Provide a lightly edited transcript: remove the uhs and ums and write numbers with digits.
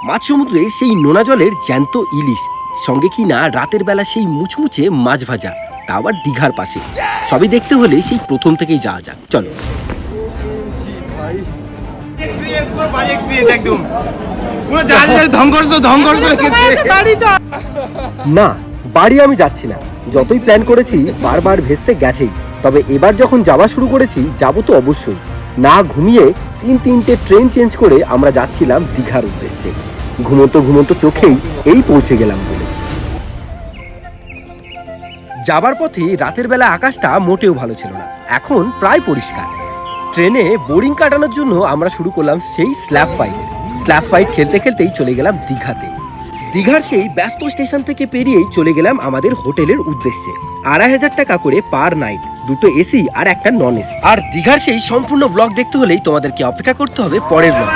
মাঝ সমুদ্রে সেই নোনা জলের জ্যান্ত ইলিশ, সঙ্গে কি না রাতের বেলা সেই মুচমুচে মাছ ভাজা, তা আবার দীঘার পাশে। সবই দেখতে হলে সেই প্রথম থেকেই যাওয়া যাক, চলো। না, বাড়ি আমি যাচ্ছি না। যতই প্ল্যান করেছি বারবার ভেস্তে গেছেই। তবে এবার যখন যাওয়া শুরু করেছি, যাবো তো অবশ্যই। না ঘুমিয়ে তিনটে ট্রেন চেঞ্জ করে আমরা যাচ্ছিলাম দীঘার উদ্দেশ্যে। ঘুমন্ত চোখেই এই পৌঁছে গেলাম বলে। যাবার পথে রাতের বেলা আকাশটা মোটেও ভালো ছিল না, এখন প্রায় পরিষ্কার। ট্রেনে বোরিং কাটানোর জন্য আমরা শুরু করলাম সেই স্ল্যাব ফাইট খেলতে খেলতেই চলে গেলাম দীঘাতে। দীঘার সেই ব্যস্ত স্টেশন থেকে পেরিয়েই চলে গেলাম আমাদের হোটেলের উদ্দেশ্যে। 2500 টাকা করে পার নাইট, 2টো এসি আর একটা নন এসি। আর দীঘার সেই সম্পূর্ণ ব্লগ দেখতে হলেই তোমাদেরকে অপেক্ষা করতে হবে পরের ব্লগ।